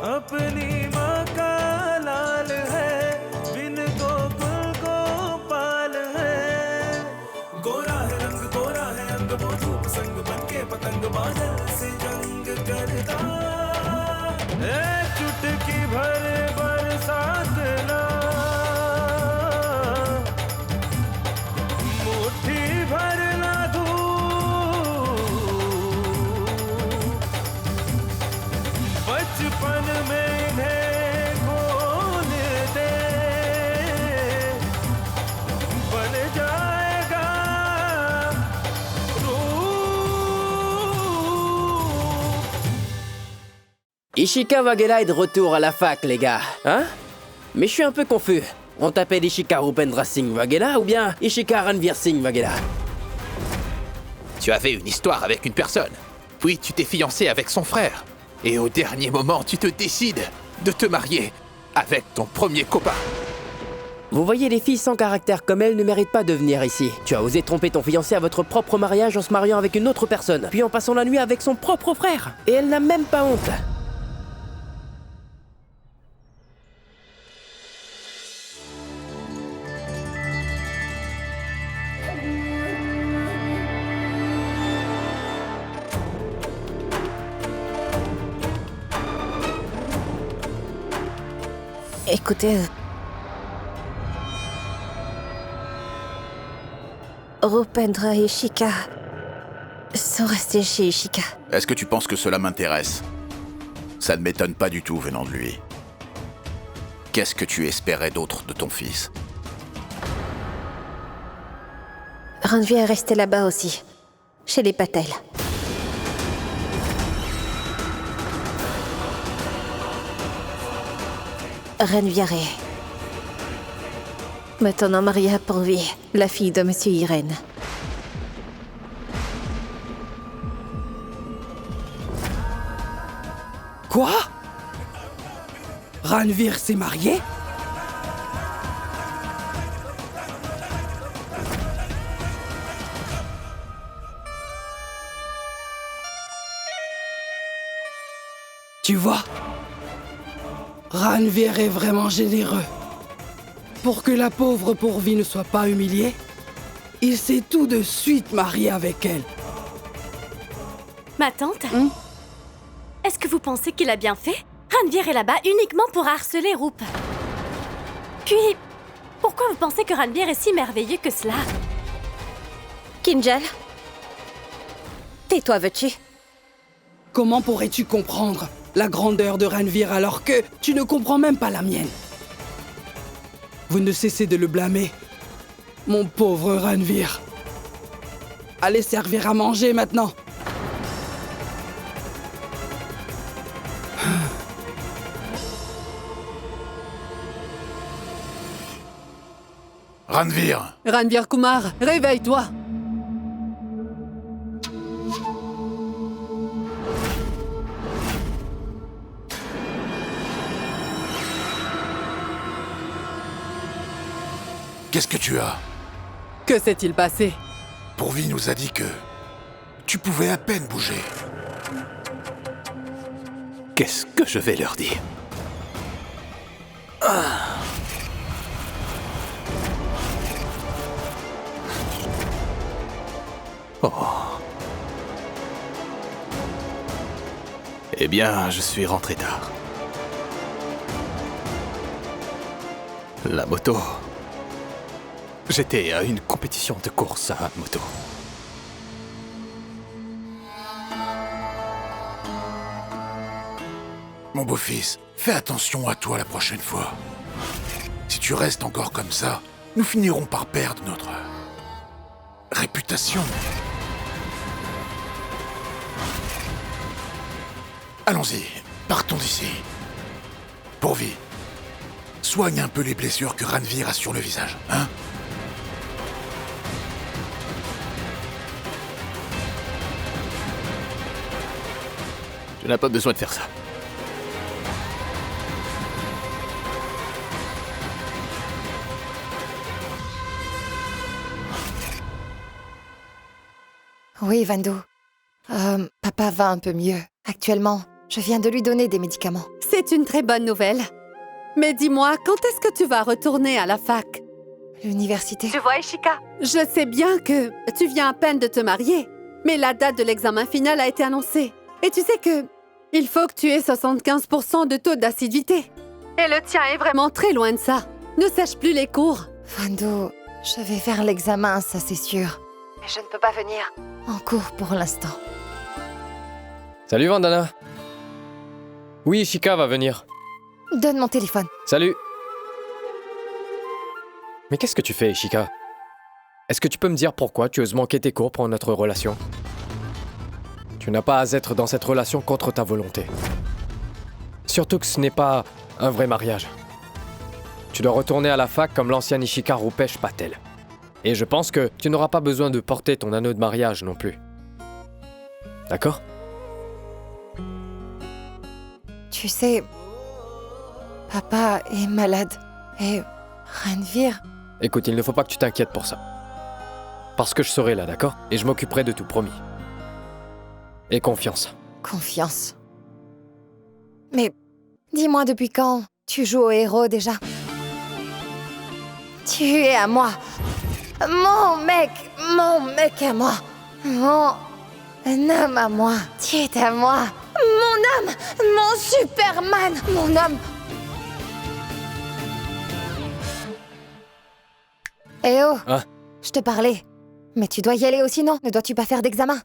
अपनी माँ का लाल है, बिन गोकुल गोपाल है। गोरा है रंग, गोरा है अंग, वो धूप संग बनके पतंग बादल से जंग करता। चुटकी भर बरसात ना, मुट्ठी भर ना धूप, बचपन में इन्हें खोल दे, बन जाएगा रूप। Ishika Wagela est de retour à la fac, les gars. Hein? Mais je suis un peu confus. On t'appelle Ishika Rupendra Singh Wagela ou bien Ishika Ranveer Singh Wagela? Tu avais une histoire avec une personne, puis tu t'es fiancé avec son frère. Et au dernier moment, tu te décides de te marier avec ton premier copain. Vous voyez, les filles sans caractère comme elle ne méritent pas de venir ici. Tu as osé tromper ton fiancé à votre propre mariage en se mariant avec une autre personne, puis en passant la nuit avec son propre frère. Et elle n'a même pas honte. Écoutez... Rupendra et Ishika sont restés chez Ishika. Est-ce que tu penses que cela m'intéresse? Ça ne m'étonne pas du tout venant de lui. Qu'est-ce que tu espérais d'autre de ton fils? Ranveer est resté là-bas aussi, chez les Patel. Ranveer est maintenant Maria Purvi, la fille de Monsieur Irène. Quoi? Ranveer s'est marié? Tu vois, Ranveer est vraiment généreux. Pour que la pauvre Purvi ne soit pas humiliée, il s'est tout de suite marié avec elle. Ma tante, est-ce que vous pensez qu'il a bien fait? Ranveer est là-bas uniquement pour harceler Rup. Puis, pourquoi vous pensez que Ranveer est si merveilleux que cela? Kinjal, tais-toi, veux-tu? Comment pourrais-tu comprendre la grandeur de Ranveer alors que tu ne comprends même pas la mienne? Vous ne cessez de le blâmer. Mon pauvre Ranveer. Allez servir à manger maintenant. Ranveer! Ranveer Kumar, réveille-toi! Qu'est-ce que tu as? Que s'est-il passé? Purvi nous a dit que tu pouvais à peine bouger. Qu'est-ce que je vais leur dire? Oh. Eh bien, je suis rentré tard. La moto... J'étais à une compétition de course à moto. Mon beau-fils, fais attention à toi la prochaine fois. Si tu restes encore comme ça, nous finirons par perdre notre réputation. Allons-y, partons d'ici. Purvi, soigne un peu les blessures que Ranveer a sur le visage, hein? Tu n'as pas besoin de faire ça. Oui, Vandu. Papa va un peu mieux. Actuellement, je viens de lui donner des médicaments. C'est une très bonne nouvelle. Mais dis-moi, quand est-ce que tu vas retourner à la fac? L'université. Tu vois, Ishika, je sais bien que tu viens à peine de te marier, mais la date de l'examen final a été annoncée. Et tu sais que il faut que tu aies 75% de taux d'assiduité. Et le tien est vraiment très loin de ça. Ne sèche plus les cours. Fando, je vais faire l'examen, ça c'est sûr. Mais je ne peux pas venir en cours pour l'instant. Salut Vandana. Oui, Ishika va venir. Donne mon téléphone. Salut. Mais qu'est-ce que tu fais, Ishika? Est-ce que tu peux me dire pourquoi tu oses manquer tes cours pour notre relation? Tu n'as pas à être dans cette relation contre ta volonté. Surtout que ce n'est pas un vrai mariage. Tu dois retourner à la fac comme l'ancien Ishika Rupesh Patel. Et je pense que tu n'auras pas besoin de porter ton anneau de mariage non plus. D'accord? Tu sais, papa est malade et Ranveer... Écoute, il ne faut pas que tu t'inquiètes pour ça. Parce que je serai là, d'accord? Et je m'occuperai de tout, promis. Et confiance. Confiance. Mais dis-moi depuis quand tu joues au héros déjà? Tu es à moi. Mon mec à moi. Mon homme à moi. Tu es à moi. Mon homme, mon Superman, mon homme. Eh oh, Hein? Je te parlais. Mais tu dois y aller aussi, non? Ne dois-tu pas faire d'examen?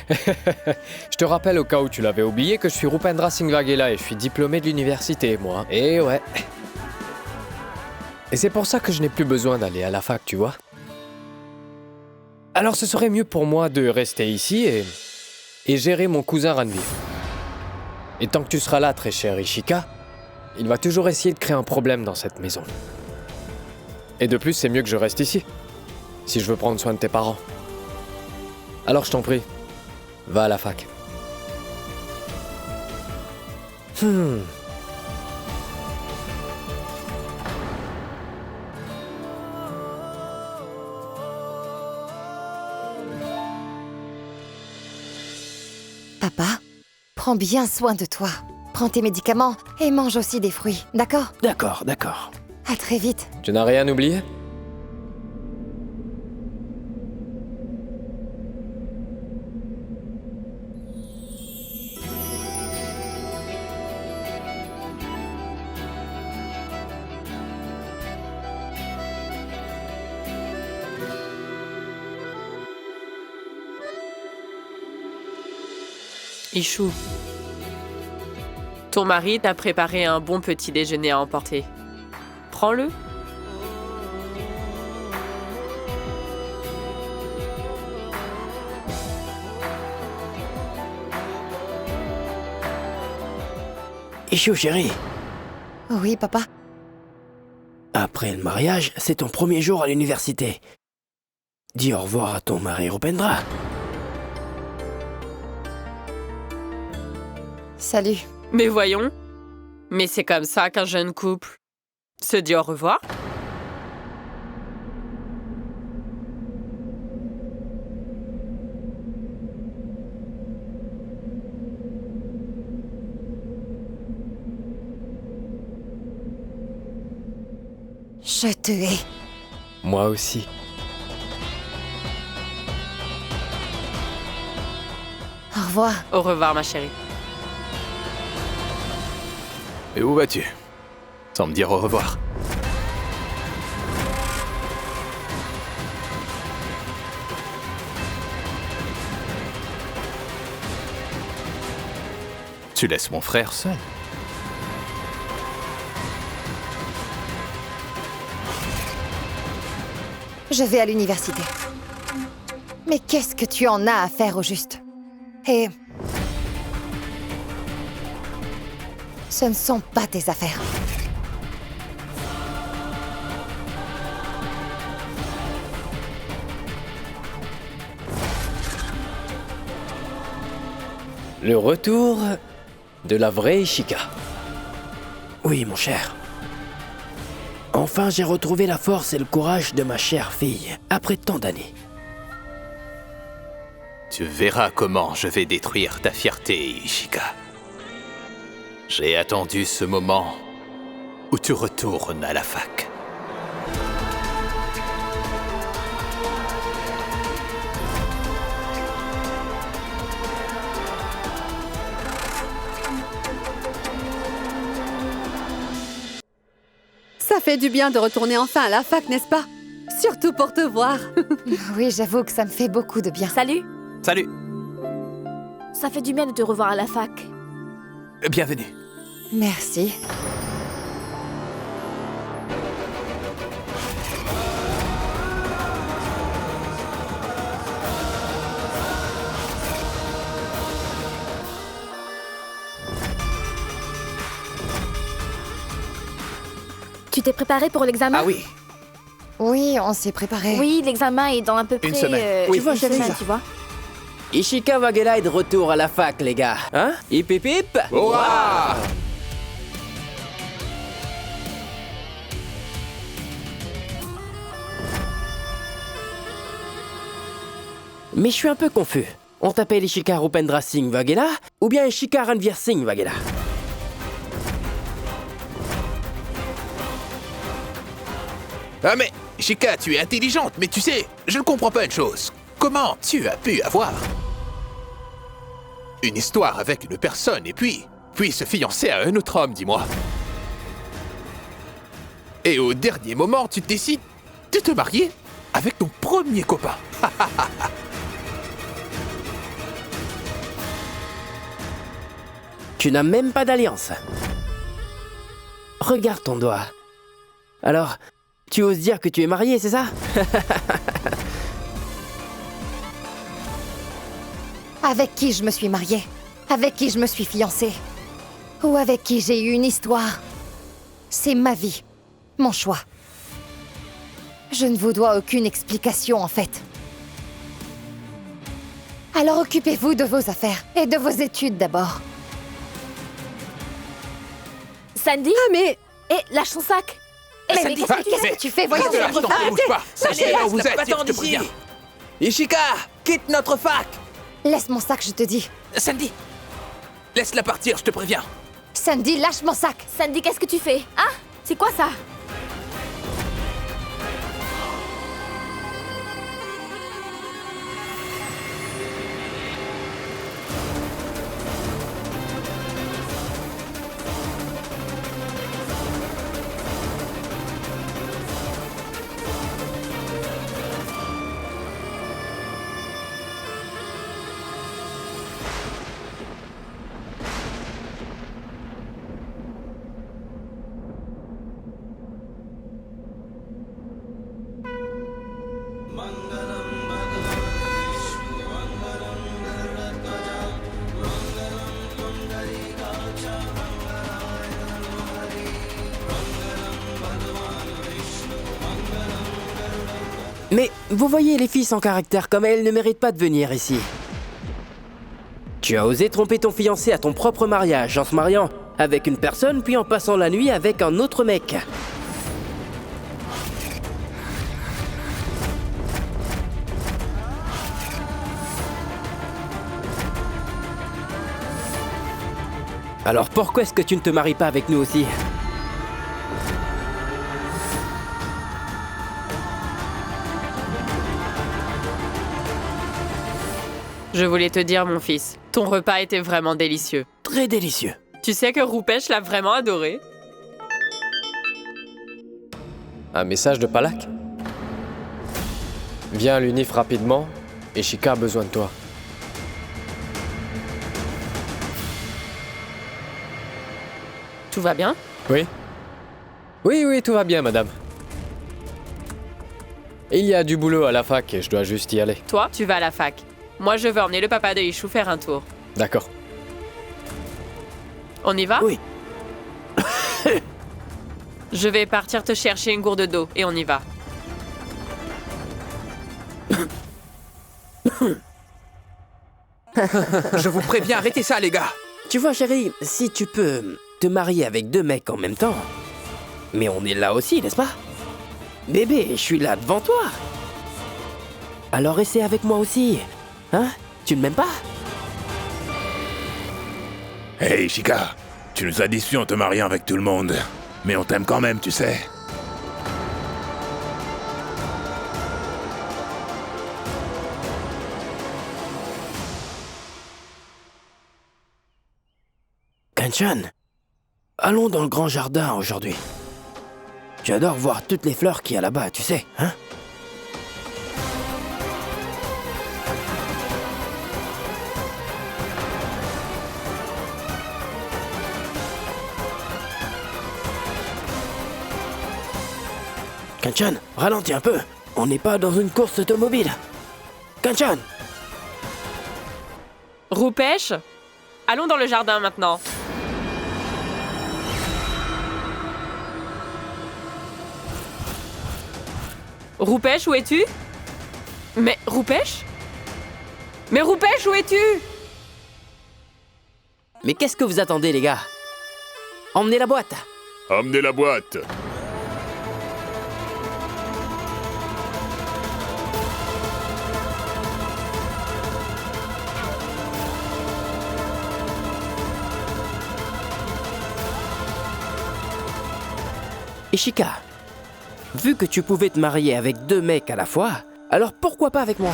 Je te rappelle au cas où tu l'avais oublié que je suis Rupendra Singh Vaghela et je suis diplômé de l'université, moi. Et ouais. Et c'est pour ça que je n'ai plus besoin d'aller à la fac, tu vois. Alors ce serait mieux pour moi de rester ici et gérer mon cousin Ranveer. Et tant que tu seras là, très cher Ishika, il va toujours essayer de créer un problème dans cette maison. Et de plus, c'est mieux que je reste ici, si je veux prendre soin de tes parents. Alors je t'en prie, va à la fac. Papa, prends bien soin de toi. Prends tes médicaments et mange aussi des fruits, d'accord? D'accord, d'accord. À très vite. Tu n'as rien oublié? Ichou, ton mari t'a préparé un bon petit déjeuner à emporter. Prends-le. Ichou, chérie, Oui, papa. après le mariage, c'est ton premier jour à l'université. Dis au revoir à ton mari Rupendra. Salut. Mais voyons. Mais c'est comme ça qu'un jeune couple se dit au revoir. Je te hais. Moi aussi. Au revoir. Au revoir, ma chérie. Et où vas-tu? Sans me dire au revoir. Tu laisses mon frère seul? Je vais à l'université. Mais qu'est-ce que tu en as à faire au juste? Et... ce ne sont pas tes affaires. Le retour de la vraie Ishika. Oui, mon cher. Enfin, j'ai retrouvé la force et le courage de ma chère fille, après tant d'années. Tu verras comment je vais détruire ta fierté, Ishika. J'ai attendu ce moment où tu retournes à la fac. Ça fait du bien de retourner enfin à la fac, n'est-ce pas? Surtout pour te voir. Oui, j'avoue que ça me fait beaucoup de bien. Salut. Salut, Ça fait du bien de te revoir à la fac. bienvenue. Merci. Tu t'es préparé pour l'examen? Ah oui, Oui, on s'est préparé. Oui, l'examen est dans à peu près... Une semaine. Oui, tu vois, une semaine. tu vois. Ishika Wagela est de retour à la fac, les gars. Hein? Hip hip hip! Ouah! Mais je suis un peu confus. On t'appelle Ishika Rupendra Singh Wagela ou bien Ishika Ranveer Singh Wagela? Ah mais, Ishika, tu es intelligente, mais tu sais, je ne comprends pas une chose. Comment tu as pu avoir une histoire avec une personne et puis se fiancer à un autre homme, dis-moi. Et au dernier moment, tu décides de te marier avec ton premier copain. Tu n'as même pas d'alliance. Regarde ton doigt. Alors, tu oses dire que tu es marié, c'est ça? Avec qui je me suis mariée? Avec qui je me suis fiancée? Ou avec qui j'ai eu une histoire? C'est ma vie. Mon choix. Je ne vous dois aucune explication, en fait. Alors occupez-vous de vos affaires et de vos études d'abord. Sandy? Ah mais... Eh, lâche ton sac. Eh, Mais Sandy, qu'est-ce que tu fais? Voyons, Reste là, je t'en prie, bouge pas. Sachez là où vous êtes, je te préviens. Ishika, quitte notre fac. Laisse mon sac, je te dis. Sandy, laisse-la partir, je te préviens. Sandy, lâche mon sac. Sandy, qu'est-ce que tu fais? Hein? C'est quoi ça? Mais vous voyez, les filles sans caractère comme elle ne méritent pas de venir ici. Tu as osé tromper ton fiancé à ton propre mariage en se mariant avec une personne puis en passant la nuit avec un autre mec. Alors pourquoi est-ce que tu ne te maries pas avec nous aussi? Je voulais te dire, mon fils, ton repas était vraiment délicieux. Très délicieux. Tu sais que Rupesh l'a vraiment adoré? Un message de Palak? Viens à l'UNIF rapidement, Ishika a besoin de toi. Tout va bien? Oui? Oui, tout va bien, madame. Il y a du boulot à la fac et je dois juste y aller. Toi, tu vas à la fac. Moi, je veux emmener le papa de Ishu faire un tour. D'accord. On y va? Oui. Je vais partir te chercher une gourde d'eau et on y va. Je vous préviens, arrêtez ça, les gars. Tu vois, chérie, si tu peux te marier avec deux mecs en même temps... Mais on est là aussi, n'est-ce pas? Bébé, je suis là devant toi. Alors essaie avec moi aussi. Hein? Tu ne m'aimes pas? Hey, Ishika, Tu nous as déçus en te mariant avec tout le monde. Mais on t'aime quand même, tu sais. Kanchan, allons dans le grand jardin aujourd'hui. J'adore voir toutes les fleurs qu'il y a là-bas, tu sais, hein? Kanchan, ralentis un peu. On n'est pas dans une course automobile. Kanchan! Roupesh, allons dans le jardin maintenant. Roupesh, où es-tu? Mais Roupesh? Mais Roupesh, où es-tu? Mais qu'est-ce que vous attendez, les gars? Emmenez la boîte! Emmenez la boîte. Ishika, vu que tu pouvais te marier avec 2 mecs à la fois, alors pourquoi pas avec moi?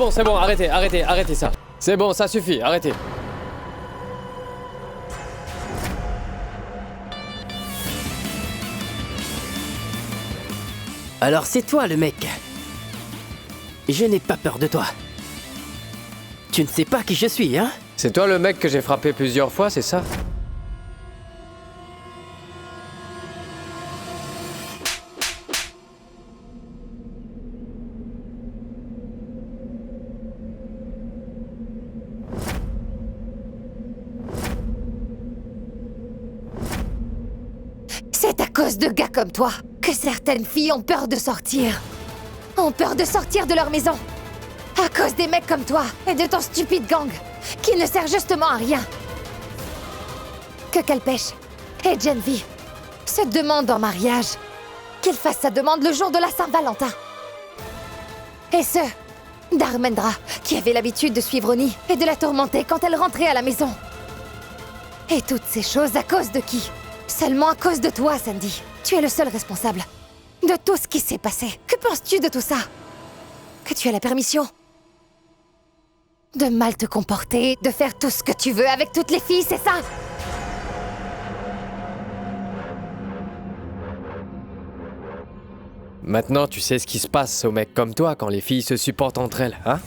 C'est bon, arrêtez ça. C'est bon, ça suffit, arrêtez. Alors c'est toi le mec. Je n'ai pas peur de toi. Tu ne sais pas qui je suis, hein? C'est toi le mec que j'ai frappé plusieurs fois, c'est ça? C'est à cause de gars comme toi que certaines filles ont peur de sortir. Ont peur de sortir de leur maison. À cause des mecs comme toi et de ton stupide gang, qui ne sert justement à rien. Que Kalpesh et Genvi se demandent en mariage, qu'il fasse sa demande le jour de la Saint-Valentin. Et ce, Dharmendra, qui avait l'habitude de suivre Oni et de la tourmenter quand elle rentrait à la maison. Et toutes ces choses à cause de qui? Seulement à cause de toi, Sandy. Tu es le seul responsable de tout ce qui s'est passé. Que penses-tu de tout ça? Que tu as la permission de mal te comporter, de faire tout ce que tu veux avec toutes les filles, c'est ça? Maintenant, tu sais ce qui se passe aux mecs comme toi quand les filles se supportent entre elles, hein?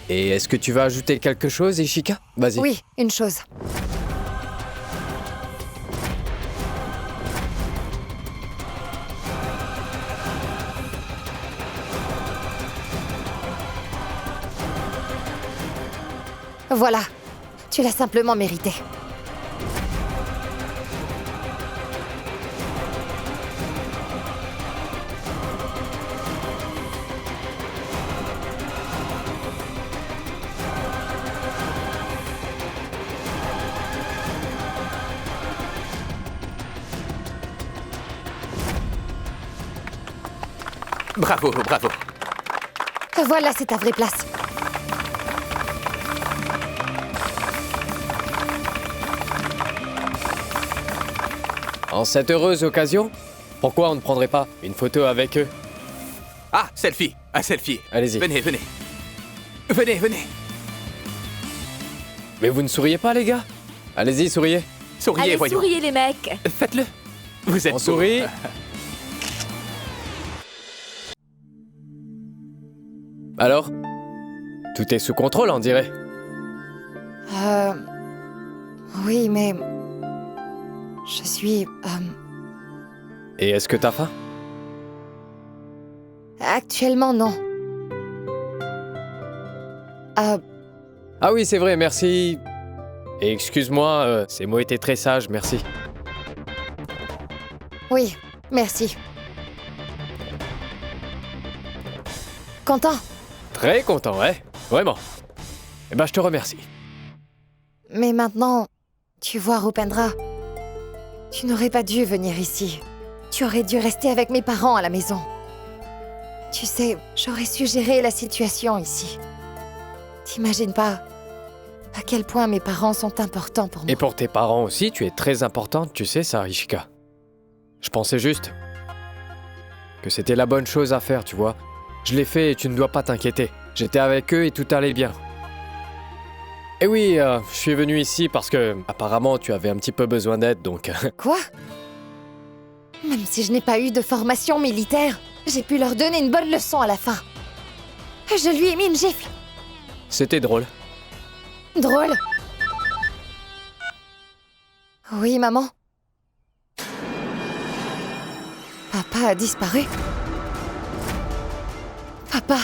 Et est-ce que tu vas ajouter quelque chose, Ishika? Vas-y. Oui, une chose. Voilà, tu l'as simplement mérité. Bravo, bravo. Voilà, c'est ta vraie place. En cette heureuse occasion, pourquoi on ne prendrait pas une photo avec eux? Ah, selfie, un selfie. Allez-y. Venez, venez. Venez, venez. Mais vous ne souriez pas, les gars? Allez-y, souriez. Souriez, Allez, voyons. souriez les mecs. Faites-le. Vous êtes On beaux. sourit. Alors? Tout est sous contrôle, on dirait. Oui, mais... Je suis... Et est-ce que t'as faim? Actuellement, non. Ah oui, c'est vrai, merci. Et excuse-moi, ces mots étaient très sages, merci. Oui, merci. Content? Très content, ouais. Vraiment. Eh ben, je te remercie. Mais maintenant, tu vois, Rupendra, tu n'aurais pas dû venir ici. Tu aurais dû rester avec mes parents à la maison. Tu sais, j'aurais su gérer la situation ici. T'imagines pas à quel point mes parents sont importants pour moi. Et pour tes parents aussi, tu es très importante, tu sais ça, Ishika. Je pensais juste que c'était la bonne chose à faire, tu vois. Je l'ai fait et tu ne dois pas t'inquiéter. J'étais avec eux et tout allait bien. Et oui, je suis venu ici parce que, apparemment, tu avais un petit peu besoin d'aide, donc... Quoi? Même si je n'ai pas eu de formation militaire, j'ai pu leur donner une bonne leçon à la fin. Je lui ai mis une gifle. C'était drôle. Drôle. Oui, maman. Papa a disparu. Papa.